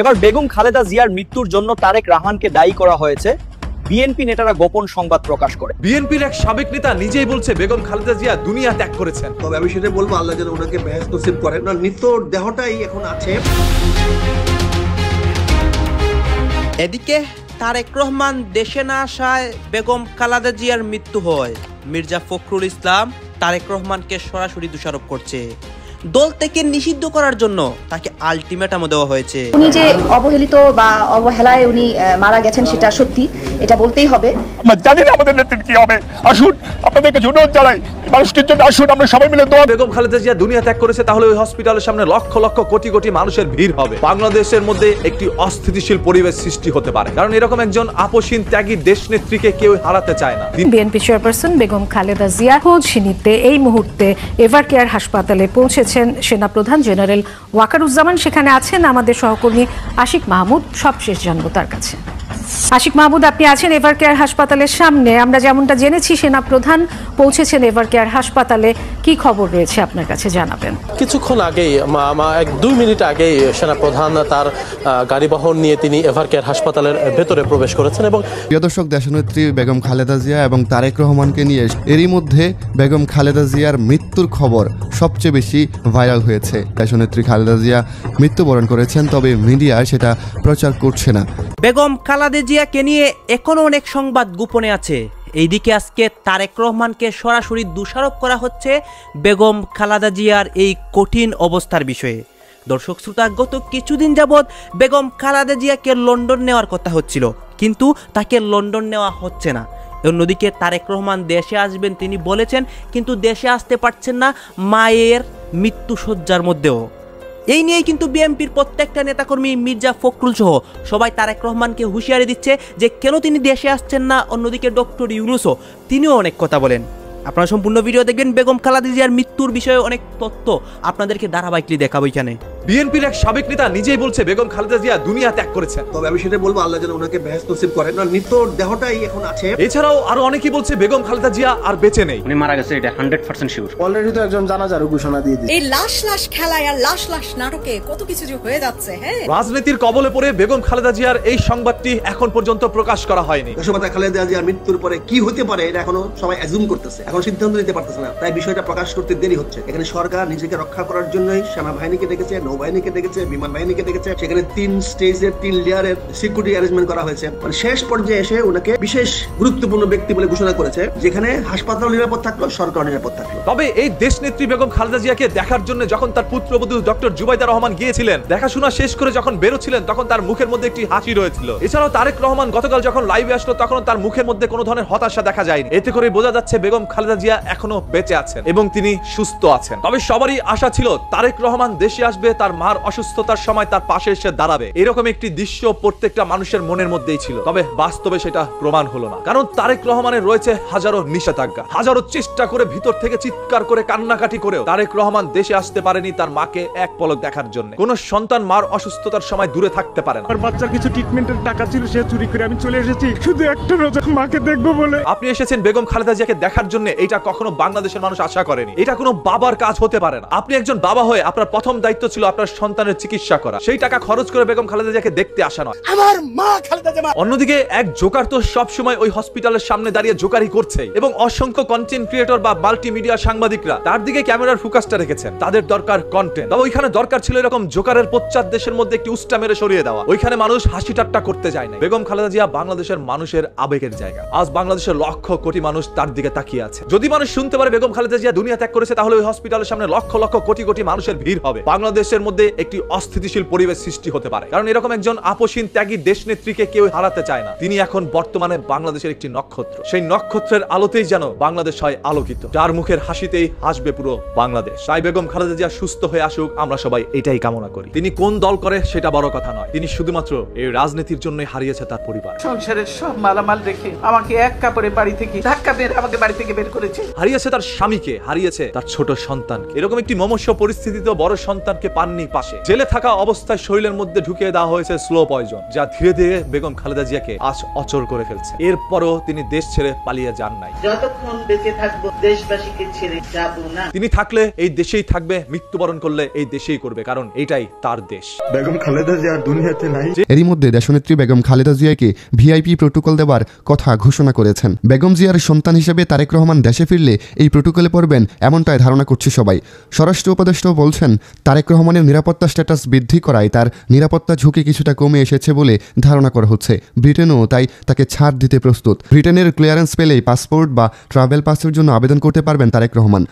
এবার বেগম খালেদা জিয়ার মৃত্যুর জন্য তারেক রহমানকে দায়ী করা হয়েছে। বিএনপি নেতারা গোপন সংবাদ প্রকাশ করে। বিএনপির এক সাবেক নেতা নিজেই বলছে বেগম খালেদা জিয়া দুনিয়া ত্যাগ করেছেন। তবে আমি সেটা বলবো, আল্লাহ যেন ওনাকে বেহেশত নসিব করেন। না, নিত্য দেহটাই এখন আছে। এদিকে তারেক রহমান দেশে না আসায় বেগম খালেদা জিয়ার মৃত্যু হয়। মির্জা ফখরুল ইসলাম তারেক রহমানকে সরাসরি দোষারোপ করছে। দল থেকে নিষিদ্ধ করার জন্য তাকে আলটিমেটামও দেওয়া হয়েছে। উনি যে অবহেলিত বা অবহেলায় উনি মারা গেছেন সেটা সত্যি, এটা বলতেই হবে। আমরা জানি না আমাদের নেতৃত্ব কি হবে। আসুন আপনাদেরকে অনুরোধ জানাই, মানুষের জন্য আসুন আমরা সবাই মিলে দোয়া। বেগম খালেদা জিয়া দুনিয়া ত্যাগ করেছে, তাহলে ওই হসপিটালের সামনে লক্ষ লক্ষ কোটি কোটি মানুষের ভিড় হবে। বাংলাদেশের মধ্যে একটি অস্থিতিশীল পরিবেশ সৃষ্টি হতে পারে, কারণ এরকম একজন আপসহীন ত্যাগী দেশ নেত্রীকে কেউ হারাতে চায় না। বিএনপি চেয়ারপারসন বেগম খালেদা জিয়া খোঁজ নিতে এই মুহূর্তে এভারকেয়ার হাসপাতালে পৌঁছেছেন সেনাপ্রধান জেনারেল ওয়াকারুজ্জামান। সেখানে আছেন আমাদের সহকর্মী আশিক মাহমুদ। সবশেষ জানবো তার কাছে। আশিক মাহমুদ, আপনি আছেন এভারকেয়ার হাসপাতালের সামনে। আমরা যেমনটা জেনেছি সেনাপ্রধান পৌঁছেছেন এভারকেয়ার হাসপাতালে। কি খবর রয়েছে আপনার কাছে জানাবেন। কিছুক্ষণ আগেই 2 মিনিট আগেই সেনাপ্রধান তার গাড়ি বহন নিয়ে তিনি এভারকেয়ার হাসপাতালের ভেতরে প্রবেশ করেছেন। এবং প্রিয় দর্শক, দেশনেত্রী বেগম খালেদা জিয়া এবং তারেক রহমানকে নিয়ে এরই মধ্যে বেগম খালেদা জিয়ার মৃত্যুর খবর সবচেয়ে বেশি ভাইরাল হয়েছে। দেশনেত্রী খালেদা জিয়া মৃত্যুবরণ করেছেন, তবে মিডিয়া সেটা প্রচার করছে না। বেগম খালেদা জিয়াকে নিয়ে এখনো অনেক সংবাদ গোপনে আছে। এইদিকে আজকে তারেক রহমানকে সরাসরি দোষারোপ করা হচ্ছে বেগম খালেদা জিয়ার এই কঠিন অবস্থার বিষয়ে। দর্শক শ্রোতা, গত কিছুদিন যাবৎ বেগম খালেদা জিয়াকে লন্ডন নেওয়ার কথা হচ্ছিল, কিন্তু তাকে লন্ডন নেওয়া হচ্ছে না। অন্যদিকে তারেক রহমান দেশে আসবেন তিনি বলেছেন, কিন্তু দেশে আসতে পারছেন না মায়ের মৃত্যুশয্যার মধ্যেও। এই নিয়েই কিন্তু বিএনপির প্রত্যেকটা নেতাকর্মী মির্জা ফখরুল সহ সবাই তারেক রহমানকে হুঁশিয়ারি দিচ্ছে যে কেন তিনি দেশে আসছেন না। অন্যদিকে ডক্টর ইউনূসও তিনিও অনেক কথা বলেন। আপনারা সম্পূর্ণ ভিডিও দেখবেন। বেগম খালেদা জিয়ার মৃত্যুর বিষয়ে অনেক তথ্য আপনাদেরকে ধারাবাহিকলি দেখাবো এখানে। বিএনপির এক সাবেক নেতা নিজেই বলছে বেগম খালেদা জিয়া দুনিয়া ত্যাগ করেছেন। তবে আমি সেটা বলবো, আল্লাহ যেন ওনাকে বেহেশত নসিব করেন। না, নিত্য দেহটাই এখন আছে। এছাড়াও আরো অনেকেই বলছে বেগম খালেদা জিয়া আর বেঁচে নেই, উনি মারা গেছে, এটা 100% শিওর। অলরেডি তো একজন জানাজার ঘোষণা দিয়ে দিয়েছে। এই লাশ লাশ খেলায় আর লাশ লাশ নাটকে কত কিছু যে হয়ে যাচ্ছে। হ্যাঁ, রাজনীতির কবলে পড়ে বেগম খালেদা জিয়ার এই সংবাদটি এখন পর্যন্ত প্রকাশ করা হয়নি। দেশমাতা খালেদা জিয়ার মৃত্যুর পরে কি হতে পারে এটা এখনো সবাই অ্যাজুম করতেছে, এখন সিদ্ধান্ত নিতে পারতেছে না। তাই বিষয়টা প্রকাশ করতে দেরি হচ্ছে। এখানে সরকার নিজেকে রক্ষা করার জন্যই সেনাবাহিনীকে ডেকেছে, নৌবাহিনীকে ডেকেছে, বিমান বাহিনীকে ডেকেছে। সেখানে 3 স্টেজের 3 লেয়ারের সিকিউরিটি অ্যারেঞ্জমেন্ট করা হয়েছে। মানে শেষ পর্যায়ে এসে ওনাকে বিশেষ গুরুত্বপূর্ণ ব্যক্তি বলে ঘোষণা করেছে, যেখানে হাসপাতাল নিরাপদ থাকলো, সরকার নিরাপদ থাকলো। তবে এই দেশ নেত্রী বেগম খালেদা জিয়াকে দেখার জন্য যখন তার পুত্রবধূ ডক্টর জুবাইদা রহমান গিয়েছিলেন, দেখাশোনা শেষ করে যখন বেরোচ্ছিলেন, তখন তার মুখের মধ্যে একটি হাসি রয়েছিল। এছাড়াও তারেক রহমান গতকাল যখন লাইভে আসলো, তখন তার মুখের মধ্যে কোনো ধরনের হতাশা দেখা যায়নি। এতে করে বোঝা যাচ্ছে বেগম খালেদা জিয়া এখনো বেঁচে আছেন এবং তিনি সুস্থ আছেন। তবে সবারই আশা ছিল তারেক রহমান দেশে আসবে, তার মার অসুস্থতার সময় তার পাশে এসে দাঁড়াবে। এরকম একটি দৃশ্য প্রত্যেকটা মানুষের মনের মধ্যেই ছিল। তবে বাস্তবে সেটা প্রমাণ হলো না, কারণ তারেক রহমানের রয়েছে হাজারো নিষেধাজ্ঞা। হাজারো চেষ্টা করে ভিতর থেকে চিৎকার করে কান্নাকাটি করেও তারেক রহমান দেশে আসতে পারেনি তার মাকে এক পলক দেখার জন্য। কোন সন্তান মার অসুস্থতার সময় দূরে থাকতে পারে না। আমার বাচ্চার কিছু ট্রিটমেন্টের টাকা ছিল, সে চুরি করে আমি চলে এসেছি শুধু একটা রোজা মাকে দেখবো বলে। আপনি এসেছেন বেগম খালেদা জিয়াকে দেখার জন্য, এটা কখনো বাংলাদেশের মানুষ আশা করেনি। এটা কোনো বাবার কাজ হতে পারে না। আপনি একজন বাবা হয়ে আপনার প্রথম দায়িত্ব ছিল আপনার সন্তানের চিকিৎসা করা। সেই টাকা খরচ করে বেগম খালেদা জিয়াকে দেখতে আসা নয়। আমার মা খালেদা জিয়া। অন্যদিকে এক জোকার তো সব সময় ওই হসপিটালের সামনে দাঁড়িয়ে জোকারি করছে এবং অসংখ্য কন্টেন্ট ক্রিয়েটর বা মাল্টিমিডিয়া সাংবাদিকরা তার দিকে ক্যামেরার ফোকাসটা রেখেছেন। তাদের দরকার কন্টেন্ট। তবে ওইখানে দরকার ছিল এরকম জোকারের পশ্চাৎ দেশের মধ্যে একটি উস্টা মেরে সরিয়ে দেওয়া। ওইখানে মানুষ হাসি ঠাট্টা করতে যায় না। বেগম খালেদা জিয়া বাংলাদেশের মানুষের আবেগের জায়গা। আজ বাংলাদেশের লক্ষ কোটি মানুষ তার দিকে তাকিয়ে আছে। যদি মানুষ শুনতে পারে বেগম খালেদা জিয়া দুনিয়া ত্যাগ করেছে, তাহলে ওই হসপিটালের সামনে লক্ষ লক্ষ কোটি কোটি মানুষের ভিড় হবে। বাংলাদেশের মধ্যে একটি অস্থিতিশীল পরিবেশ সৃষ্টি হতে পারে, কারণ এরকম একজন আপসহীন ত্যাগী দেশ নেত্রীকে কেউ হারাতে চায় না। তিনি এখন বর্তমানে বাংলাদেশের একটি নক্ষত্র। সেই নক্ষত্রের আলোতেই যেন বাংলাদেশ হয় আলোকিত, যার মুখের হাসিতেই হাসবে পুরো বাংলাদেশ। তাই বেগম খালেদা জিয়া সুস্থ হয়ে আসুক, আমরা সবাই এটাই কামনা করি। তিনি কোন দল করে সেটা বড় কথা নয়, তিনি শুধুমাত্র এই রাজনীতির জন্যই হারিয়েছে তার পরিবার। সংসারের সব মালামাল রেখে আমাকে এক কাপড়ে বাড়ি থেকে ধাক্কা মেয়েরা আমাকে বাড়ি থেকে বের করেছে। হারিয়েছে তার স্বামীকে, হারিয়েছে তার ছোট সন্তানকে। এরকম একটি মমস্য পরিস্থিতিতে বড় সন্তানকে পাননি পাশে। জেলে থাকা অবস্থায় শরীরের মধ্যে ঢুকিয়ে দেওয়া হয়েছে স্লো পয়জন, যা ধীরে ধীরে বেগম খালেদা জিয়াকে আজ অচল করে ফেলছে। এরপরও তিনি দেশ ছেড়ে পালিয়ে যান নাই। যতক্ষণ বেঁচে থাকবো দেশবাসীকে ছেড়ে যাব না। তিনি থাকলে এই দেশেই থাকবে, মৃত্যুবরণ করলে এই দেশেই করবে, কারণ এটাই তার দেশ। বেগম খালেদা জিয়া দুনিয়াতে নাই। এরই মধ্যে দেশনেত্রী বেগম খালেদা জিয়াকে ভিআইপি প্রোটোকল দেওয়ার কথা ঘোষণা করেছেন। বেগম জিয়ার সন্তান হিসেবে তারেক রহমান দেশে ফিরলে এই প্রোটোকলে পড়বেন এমনটাই ধারণা করছে সবাই। স্বরাষ্ট্র উপদেষ্টাও বলছেন তারেক রহমানের নিরাপত্তা স্ট্যাটাস বৃদ্ধি করায় তার নিরাপত্তা ঝুঁকি কিছুটা কমে এসেছে বলে ধারণা করা হচ্ছে। ব্রিটেনও তাই তাকে ছাড় দিতে প্রস্তুত। ব্রিটেনের ক্লিয়ারেন্স পেলেই পাসপোর্ট বা ট্রাভেল পাসের জন্য আবেদন করতে পারবেন তারেক রহমান।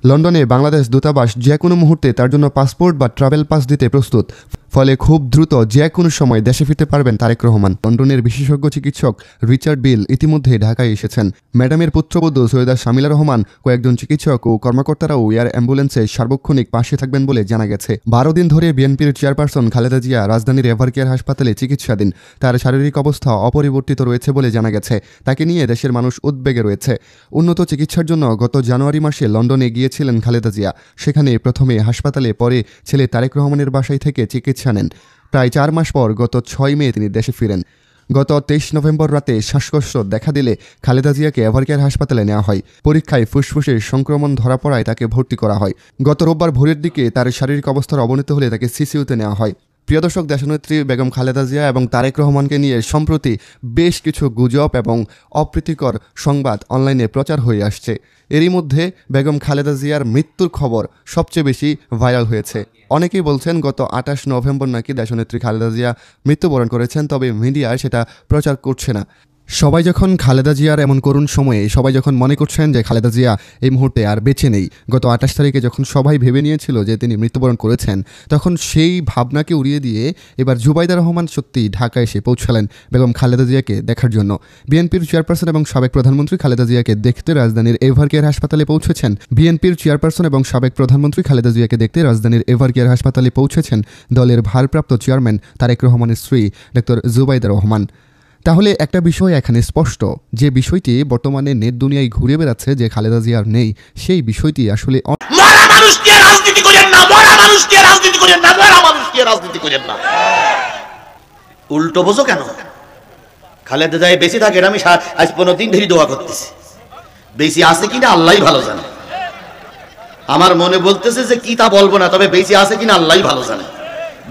লন্ডনে বাংলাদেশ দূতাবাস যে কোনো মুহূর্তে তার জন্য পাসপোর্ট বা ট্রাভেল পাস দিতে প্রস্তুত। ফলে খুব দ্রুত যে কোনো সময় দেশে ফিরতে পারবেন তারেক রহমান। লন্ডনের বিশেষজ্ঞ চিকিৎসক রিচার্ড বিল ইতিমধ্যে ঢাকায় এসেছেন। ম্যাডামের পুত্রবধূ সৈয়দা শামিলা রহমান, কয়েকজন চিকিৎসক ও কর্মকর্তারাও এয়ার অ্যাম্বুলেন্সে সার্বক্ষণিক পাশে থাকবেন বলে জানা গেছে। 12 দিন ধরে বিএনপির চেয়ারপারসন খালেদা জিয়া রাজধানীর এভারকেয়ার হাসপাতালে চিকিৎসাধীন। তার শারীরিক অবস্থা অপরিবর্তিত রয়েছে বলে জানা গেছে। তাকে নিয়ে দেশের মানুষ উদ্বেগে রয়েছে। উন্নত চিকিৎসার জন্য গত জানুয়ারি মাসে লন্ডনে গিয়েছিলেন খালেদা জিয়া। সেখানে প্রথমে হাসপাতালে, পরে ছেলে তারেক রহমানের বাসায় থেকে চিকিৎসা নেন। প্রায় 4 মাস পর গত 6 মে তিনি দেশে ফিরেন। গত 23 নভেম্বর রাতে শ্বাসকষ্ট দেখা দিলে খালেদা জিয়াকে এভারকেয়ার হাসপাতালে নেওয়া হয়। পরীক্ষায় ফুসফুসের সংক্রমণ ধরা পড়ায় তাকে ভর্তি করা হয়। গত রোববার ভোরের দিকে তার শারীরিক অবস্থার অবনতি হলে তাকে সিসিইউতে নেওয়া হয়। প্রিয় দর্শক, দেশনেত্রী বেগম খালেদা জিয়া এবং তারেক রহমানকে নিয়ে সম্প্রতি বেশ কিছু গুজব এবং অপ্রীতিকর সংবাদ অনলাইনে প্রচার হয়ে আসছে। এরই মধ্যে বেগম খালেদা জিয়ার মৃত্যুর খবর সবচেয়ে বেশি ভাইরাল হয়েছে। অনেকেই বলছেন গত 28 নভেম্বর নাকি দেশনেত্রী খালেদা জিয়া মৃত্যুবরণ করেছেন, তবে মিডিয়া সেটা প্রচার করছে না। সবাই যখন খালেদা জিয়ার এমন করুণ সময়ে সবাই যখন মনে করছেন যে খালেদা জিয়া এই মুহূর্তে আর বেঁচে নেই, গত 28 তারিখে যখন সবাই ভেবে নিয়েছিল যে তিনি মৃত্যুবরণ করেছেন, তখন সেই ভাবনাকে উড়িয়ে দিয়ে এবার জুবাইদা রহমান সত্যি ঢাকা এসে পৌঁছালেন বেগম খালেদা জিয়াকে দেখার জন্য। বিএনপির চেয়ারপারসন এবং সাবেক প্রধানমন্ত্রী খালেদা জিয়াকে দেখতে রাজধানীর এভারকেয়ার হাসপাতালে পৌঁছেছেন। বিএনপির চেয়ারপারসন এবং সাবেক প্রধানমন্ত্রী খালেদা জিয়াকে দেখতে রাজধানীর এভারকেয়ার হাসপাতালে পৌঁছেছেন দলের ভারপ্রাপ্ত চেয়ারম্যান তারেক রহমানের স্ত্রী ডক্টর জুবাইদা রহমান। তাহলে একটা বিষয় এখানে স্পষ্ট, যে বিষয়টি বর্তমানে নেট দুনিয়ায় ঘুরে বেড়াচ্ছে যে খালেদা জিয়ার নেই, সেই বিষয়টি আসলে উল্টো বোঝো কেন? খালেদা জিয়া বেঁচে থাকে আমি আজ 15 দিন ধরে দোয়া করতেছি। বেঁচে আছে কিনা আল্লাহই ভালো জানে। আমার মনে বলতেছে যে কি তা বলবো না, তবে বেঁচে আছে কিনা আল্লাহই ভালো জানে।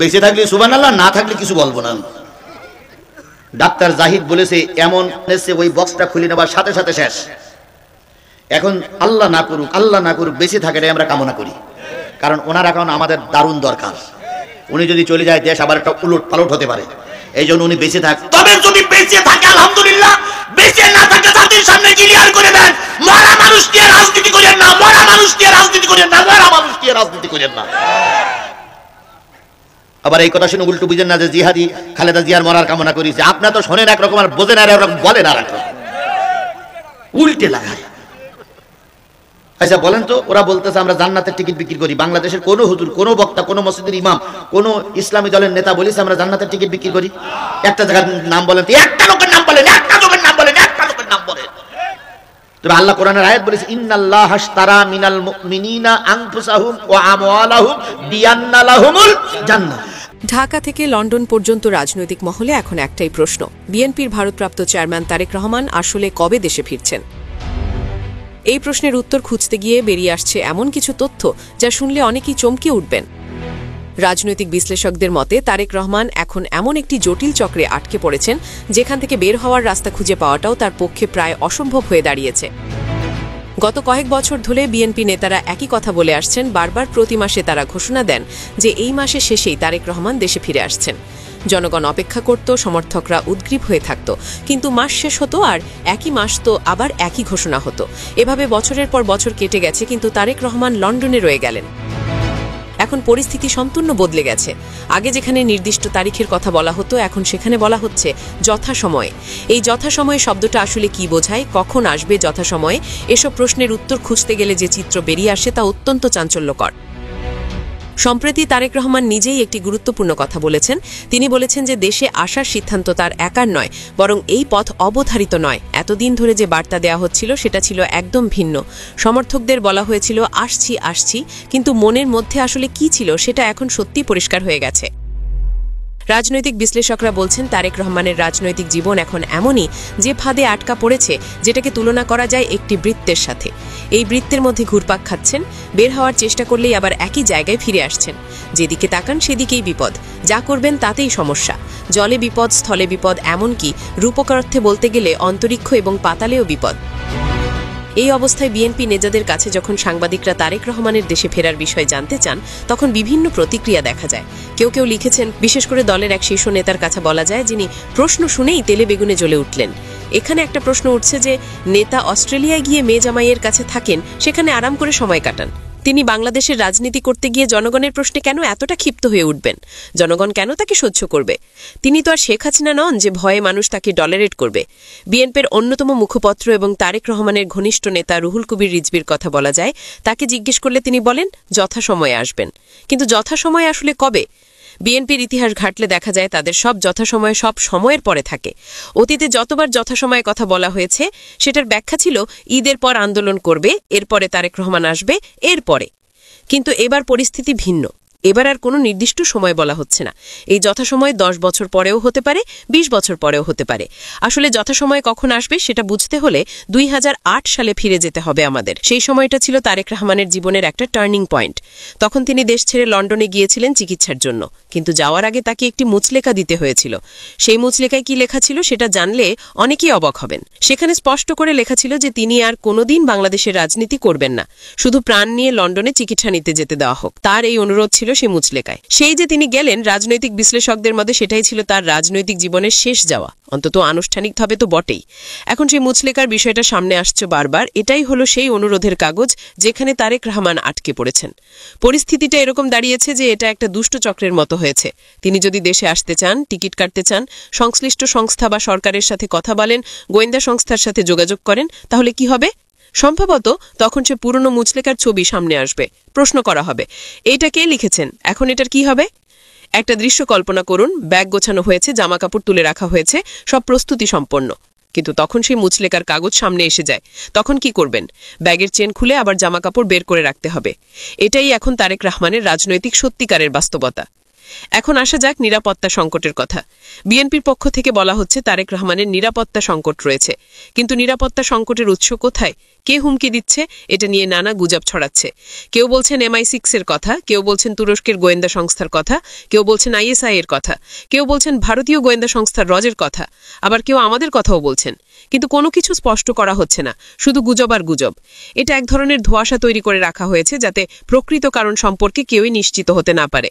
বেঁচে থাকলে সুবহানাল্লাহ, না থাকলে কিছু বলবো না। ডাক্তার জাহিদ বলেছে এমন ওই বক্সটা খুলে নেবার সাথে সাথে শেষ। এখন আল্লাহ না করুক বেঁচে থাকাটাই আমরা কামনা করি, কারণ ওনার এখন আমাদের দারুণ দরকার। উনি যদি চলে যায় দেশ আবার একটা উলট পালট হতে পারে, এই জন্য উনি বেঁচে থাক। তবে যদি বেঁচে থাকে আলহামদুলিল্লাহ, বেঁচে না থাকে জাতির সামনে ক্লিয়ার করে দেন, মরা মানুষ দিয়ে রাজনীতি করেন না, মরা মানুষ দিয়ে রাজনীতি করেন না, মরা মানুষ দিয়ে রাজনীতি করেন না। আবার এই কথা শুনে উল্টো বুঝেন না যে জিহাদি খালেদা জিয়ার মরার কামনা করেছে। আপনারা তো শোনেন একরকম আর বোঝেন আর একরকম, বলেন আর একরকম, উল্টে লাগায়। আচ্ছা বলেন তো, ওরা বলতেছে আমরা জান্নাতের টিকিট বিক্রি করি। বাংলাদেশের কোন হুজুর, কোন বক্তা, কোন মসজিদের ইমাম, কোন ইসলামী দলের নেতা বলেছে আমরা জান্নাতের টিকিট বিক্রি করি? একটা জায়গার নাম বলেন, একটা লোকের নাম বলেন, একটা লোকের নাম বলেন, একটা লোকের নাম বলেন। তবে আল্লাহ কোরআনের আয়াত বলেছে ইন্নাল্লাহা আশতারা মিনাল মুমিনিনা আনফুসাহুম ওয়া আমওয়ালাহুম বিআন্না লাহুমুল জান্নাহ। ঢাকা থেকে লন্ডন পর্যন্ত রাজনৈতিক মহলে এখন একটাই প্রশ্ন, বিএনপির ভারপ্রাপ্ত চেয়ারম্যান তারেক রহমান আসলে কবে দেশে ফিরছেন? এই প্রশ্নের উত্তর খুঁজতে গিয়ে বেরিয়ে আসছে এমন কিছু তথ্য যা শুনলে অনেকেই চমকে উঠবেন। রাজনৈতিক বিশ্লেষকদের মতে তারেক রহমান এখন এমন একটি জটিল চক্রে আটকে পড়েছেন যেখান থেকে বের হওয়ার রাস্তা খুঁজে পাওয়াটাও তার পক্ষে প্রায় অসম্ভব হয়ে দাঁড়িয়েছে। গত কয়েক বছর ধরে বিএনপি নেতারা একই কথা বলে আসছেন। বারবার প্রতি মাসে তারা ঘোষণা দেন যে এই মাসের শেষেই তারেক রহমান দেশে ফিরে আসছেন। জনগণ অপেক্ষা করত, সমর্থকরা উদ্গ্রীব হয়ে থাকত, কিন্তু মাস শেষ হতো আর একই মাস তো আবার একই ঘোষণা হতো। এভাবে বছরের পর বছর কেটে গেছে, কিন্তু তারেক রহমান লন্ডনে রয়ে গেলেন। এখন পরিস্থিতি সম্পূর্ণ বদলে গেছে। আগে যেখানে নির্দিষ্ট তারিখের কথা বলা হতো, এখন সেখানে বলা হচ্ছে যথাসময়ে। এই যথাসময়ে শব্দটা আসলে কি বোঝায়, কখন আসবে যথাসময়ে, এসব প্রশ্নের উত্তর খুঁজতে গেলে যে চিত্র বেরিয়ে আসে তা অত্যন্ত চাঞ্চল্যকর। সম্প্রতি তারেক রহমান নিজেই একটি গুরুত্বপূর্ণ কথা বলেছেন। তিনি বলেছেন যে দেশে আসার সিদ্ধান্ত তার একার নয়, বরং এই পথ অবধারিত নয়। এতদিন ধরে যে বার্তা দেওয়া হচ্ছিল সেটা ছিল একদম ভিন্ন। সমর্থকদের বলা হয়েছিল আসছি আসছি, কিন্তু মনের মধ্যে আসলে কি ছিল সেটা এখন সত্যি পরিষ্কার হয়ে গেছে। রাজনৈতিক বিশ্লেষকরা বলছেন তারেক রহমানের রাজনৈতিক জীবন এখন এমনই যে ফাঁদে আটকা পড়েছে, যেটাকে তুলনা করা যায় একটি বৃত্তের সাথে। এই বৃত্তের মধ্যে ঘুরপাক খাচ্ছেন, বের হওয়ার চেষ্টা করলেই আবার একই জায়গায় ফিরে আসছেন। যেদিকে তাকান সেদিকেই বিপদ, যা করবেন তাতেই সমস্যা। জলে বিপদ, স্থলে বিপদ, এমনকি রূপক অর্থে বলতে গেলে অন্তরিক্ষ এবং পাতালেও বিপদ। এই অবস্থায় বিএনপি নেতাদের কাছে যখন সাংবাদিকরা তারেক রহমানের দেশে ফেরার বিষয়ে জানতে চান, তখন বিভিন্ন প্রতিক্রিয়া দেখা যায়। কেউ কেউ লিখেছেন, বিশেষ করে দলের এক শীর্ষ নেতার কাছে বলা যায়, যিনি প্রশ্ন শুনেই তেলে বেগুনে জ্বলে উঠলেন। এখানে একটা প্রশ্ন উঠছে যে নেতা অস্ট্রেলিয়ায় গিয়ে মেয়ে জামাইয়ের কাছে থাকেন, সেখানে আরাম করে সময় কাটান। তিনি বাংলাদেশের রাজনীতি করতে গিয়ে জনগণের প্রশ্নে কেন এতটা ক্ষিপ্ত হয়ে উঠবেন? জনগণ কেন তাকে সহ্য করবে? তিনি তো আর শেখ হাসিনা নন যে ভয়ে মানুষ তাকে টলারেট করবে। বিএনপির অন্যতম মুখপত্র এবং তারেক রহমানের ঘনিষ্ঠ নেতা রুহুল কবির রিজভির কথা বলা যায়। তাকে জিজ্ঞেস করলে তিনি বলেন যথাসময়ে আসবেন। কিন্তু যথাসময়ে আসলে কবে? বিএনপির ইতিহাস ঘাটলে দেখা যায় তাদের সব যথাসময়ে সব সময়ের পরে থাকে। অতীতে যতবার যথাসময়ে কথা বলা হয়েছে সেটার ব্যাখ্যা ছিল ঈদের পর আন্দোলন করবে, এরপরে তারেক রহমান আসবে, এরপরে। কিন্তু এবার পরিস্থিতি ভিন্ন। এবার আর কোনো নির্দিষ্ট সময় বলা হচ্ছে না। এই যথাসময় 10 বছর পরেও হতে পারে, 20 বছর পরেও হতে পারে। আসলে যথাসময় কখন আসবে সেটা বুঝতে হলে 2008 সালে ফিরে যেতে হবে আমাদের। সেই সময়টা ছিল তারেক রহমানের জীবনের একটা টার্নিং পয়েন্ট। তখন তিনি দেশ ছেড়ে লন্ডনে গিয়েছিলেন চিকিৎসার জন্য, কিন্তু যাওয়ার আগে তাকে একটি মুচলেখা দিতে হয়েছিল। সেই মুচলেখায় কি লেখা ছিল সেটা জানলে অনেকেই অবাক হবেন। সেখানে স্পষ্ট করে লেখা ছিল যে তিনি আর কোনোদিন বাংলাদেশের রাজনীতি করবেন না, শুধু প্রাণ নিয়ে লন্ডনে চিকিৎসা নিতে যেতে দেওয়া হোক। তার এই অনুরোধ ছিল সেই মুচলেখায়। সেই যে তিনি গেলেন, রাজনৈতিক বিশ্লেষকদের মধ্যে সেটাই ছিল তার রাজনৈতিক জীবনের শেষ যাওয়া, অন্তত আনুষ্ঠানিকভাবে তো বটেই। এখন সেই মুচলেখার বিষয়টা সামনে আসছে বারবার। এটাই হলো সেই অনুরোধের কাগজ যেখানে তারেক রহমান আটকে পড়েছেন। পরিস্থিতিটা এরকম দাঁড়িয়েছে যে এটা একটা দুষ্ট চক্রের মতো হয়েছে। তিনি যদি দেশে আসতে চান, টিকিট কাটতে চান, সংশ্লিষ্ট সংস্থা বা সরকারের সাথে কথা বলেন, গোয়েন্দা সংস্থার সাথে যোগাযোগ করেন, তাহলে কি হবে? সম্ভবত তখন সে পুরনো মুচলেখার ছবি সামনে আসবে। প্রশ্ন করা হবে, এইটা কে লিখেছেন, এখন এটার কি হবে? একটা দৃশ্য কল্পনা করুন, ব্যাগ গোছানো হয়েছে, জামা কাপড় তুলে রাখা হয়েছে, সব প্রস্তুতি সম্পন্ন। কিন্তু তখন সেই মুচলেখার কাগজ সামনে এসে যায়। তখন কি করবেন? ব্যাগের চেন খুলে আবার জামা কাপড় বের করে রাখতে হবে। এটাই এখন তারেক রহমানের রাজনৈতিক সত্যিকারের বাস্তবতা। এখন আসা যাক নিরাপত্তা সংকটের কথা। বিএনপির পক্ষ থেকে বলা হচ্ছে তারেক রহমানের নিরাপত্তা সংকট রয়েছে। কিন্তু নিরাপত্তা সংকটের উৎস কোথায়? কে হুমকি দিচ্ছে? এটা নিয়ে নানা গুজব ছড়াচ্ছে। কেউ বলছেন MI6 এর কথা, কেউ বলছেন তুরস্কের গোয়েন্দা সংস্থার কথা, কেউ বলছেন ISI এর কথা, কেউ বলছেন ভারতীয় গোয়েন্দা সংস্থার রজের কথা, আবার কেউ আমাদের কথাও বলছেন। কিন্তু কোনো কিছু স্পষ্ট করা হচ্ছে না, শুধু গুজব আর গুজব। এটা এক ধরনের ধোঁয়াশা তৈরি করে রাখা হয়েছে যাতে প্রকৃত কারণ সম্পর্কে কেউই নিশ্চিত হতে না পারে।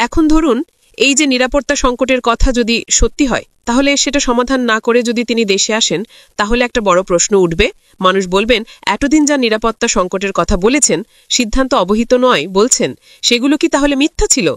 এখন ধরুন এই যে নিরাপত্তা সংকটের কথা যদি সত্যি হয়, তাহলে সেটা সমাধান না করে যদি তিনি দেশে আসেন, তাহলে একটা বড় প্রশ্ন উঠবে। মানুষ বলবেন, এতদিন যা নিরাপত্তা সংকটের কথা বলেছেন, সিদ্ধান্ত অবহিত নয় বলছেন, সেগুলো কি তাহলে মিথ্যা ছিল?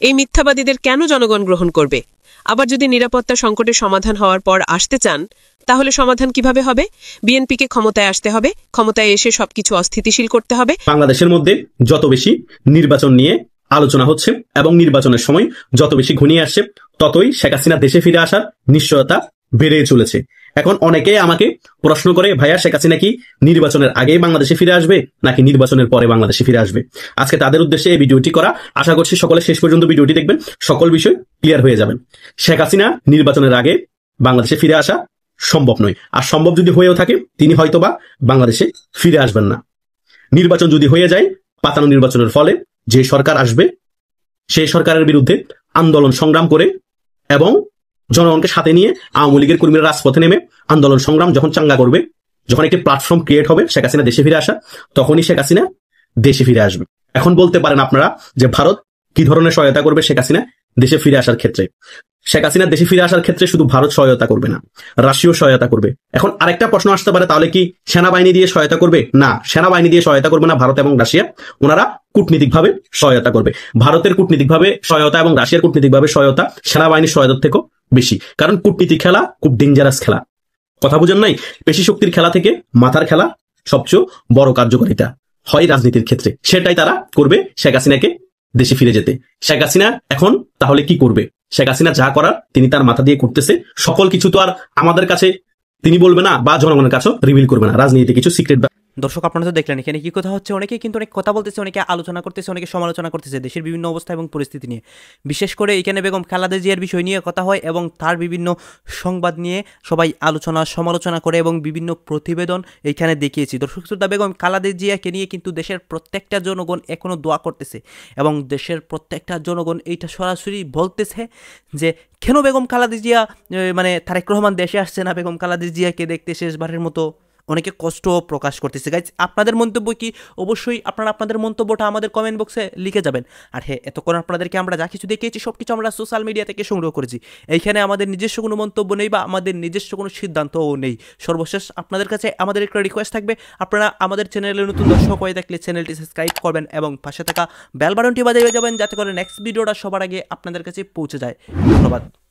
এই মিথ্যাবাদীদের কেন জনগণ গ্রহণ করবে? আবার যদি নিরাপত্তা সংকটের সমাধান হওয়ার পর আসতে চান, তাহলে সমাধান কিভাবে হবে? বিএনপিকে ক্ষমতায় আসতে হবে, ক্ষমতায় এসে সবকিছু অস্থিতিশীল করতে হবে। বাংলাদেশের মধ্যে যত বেশি নির্বাচন নিয়ে আলোচনা হচ্ছে এবং নির্বাচনের সময় যত বেশি ঘনিয়ে আসছে, ততই শেখ হাসিনা দেশে ফিরে আসার নিশ্চয়তা বেড়ে চলেছে। এখন অনেকে আমাকে প্রশ্ন করে, ভাইয়া শেখ হাসিনা কি নির্বাচনের আগে বাংলাদেশে ফিরে আসবে নাকি নির্বাচনের পরে বাংলাদেশে ফিরে আসবে? আজকে তাদের উদ্দেশ্যে এই ভিডিওটি করা। আশা করছি সকলে শেষ পর্যন্ত ভিডিওটি দেখবেন, সকল বিষয় ক্লিয়ার হয়ে যাবেন। শেখ হাসিনা নির্বাচনের আগে বাংলাদেশে ফিরে আসা সম্ভব নয়, আর সম্ভব যদি হয়েও থাকে তিনি হয়তোবা বাংলাদেশে ফিরে আসবেন না। নির্বাচন যদি হয়ে যায়, পাতানো নির্বাচনের ফলে যে সরকার আসবে সেই সরকারের বিরুদ্ধে আন্দোলন সংগ্রাম করে এবং জনগণকে সাথে নিয়ে আওয়ামী লীগের কর্মীরা রাজপথে নেমে আন্দোলন সংগ্রাম যখন চাঙ্গা করবে, যখন একটি প্ল্যাটফর্ম ক্রিয়েট হবে শেখ হাসিনা দেশে ফিরে আসা, তখনই শেখ হাসিনা দেশে ফিরে আসবে। এখন বলতে পারেন আপনারা যে ভারত কি ধরনের সহায়তা করবে শেখ হাসিনা দেশে ফিরে আসার ক্ষেত্রে? শেখ হাসিনা দেশে ফিরে আসার ক্ষেত্রে শুধু ভারত সহায়তা করবে না, রাশিয়াও সহায়তা করবে। এখন আরেকটা প্রশ্ন আসতে পারে, তাহলে কি সেনাবাহিনী দিয়ে সহায়তা করবে? না, সেনাবাহিনী দিয়ে সহায়তা করবে না ভারত এবং রাশিয়া। ওনারা কূটনীতিকভাবে সহায়তা করবে। ভারতের কূটনীতিকভাবে সহায়তা এবং রাশিয়ার কূটনীতিকভাবে সহায়তা সেনাবাহিনীর সহায়তার থেকেও বেশি, কারণ কূটনীতি খেলা খুব ডেঞ্জারাস খেলা। কথা বুঝেন নাই? পেশি শক্তির খেলা থেকে মাথার খেলা সবচেয়ে বড় কার্যকারিতা হয় রাজনীতির ক্ষেত্রে। সেটাই তারা করবে শেখ হাসিনাকে দেশে ফিরে যেতে। শেখ হাসিনা এখন তাহলে কি করবে? শেখ হাসিনা যা করার তিনি তার মাথা দিয়ে করতেছে। সকল কিছু তো আর আমাদের কাছে তিনি বলবে না বা জনগণের কাছেও রিভিল করবে না। রাজনীতিতে কিছু সিক্রেট। দর্শক আপনারা তো দেখলেন এখানে কি কথা হচ্ছে, অনেকে কিন্তু অনেক কথা বলতেছে, অনেকে আলোচনা করতেছে, অনেকে সমালোচনা করতেছে দেশের বিভিন্ন অবস্থা এবং পরিস্থিতি নিয়ে। বিশেষ করে এখানে বেগম খালেদা জিয়ার বিষয় নিয়ে কথা হয় এবং তার বিভিন্ন সংবাদ নিয়ে সবাই আলোচনা সমালোচনা করে এবং বিভিন্ন প্রতিবেদন এইখানে দেখিয়েছি। দর্শক শ্রোতা, বেগম খালেদা জিয়াকে নিয়ে কিন্তু দেশের প্রত্যেকটা জনগণ এখনও দোয়া করতেছে এবং দেশের প্রত্যেকটা জনগণ এইটা সরাসরি বলতেছে যে কেন বেগম খালেদা জিয়া মানে তারেক রহমান দেশে আসছে না, বেগম খালেদা জিয়াকে দেখতে শেষবারের মতো অনেকে কষ্ট প্রকাশ করতেছে। গাইজ, আপনাদের মন্তব্য কি? অবশ্যই আপনারা আপনাদের মন্তব্যটা আমাদের কমেন্ট বক্সে লিখে যাবেন। আর হ্যাঁ, এতক্ষণ আপনাদেরকে আমরা যা কিছু দেখিয়েছি সব কিছু আমরা সোশ্যাল মিডিয়া থেকে সংগ্রহ করেছি। এইখানে আমাদের নিজস্ব কোনো মন্তব্য নেই বা আমাদের নিজস্ব কোনো সিদ্ধান্তও নেই। সর্বশেষ আপনাদের কাছে আমাদের একটা রিকোয়েস্ট থাকবে, আপনারা আমাদের চ্যানেলে নতুন দর্শক হয়ে থাকলে চ্যানেলটি সাবস্ক্রাইব করবেন এবং পাশে থাকা বেল বাটনটি বাজিয়ে যাবেন যাতে করে নেক্সট ভিডিওটা সবার আগে আপনাদের কাছে পৌঁছে যায়। ধন্যবাদ।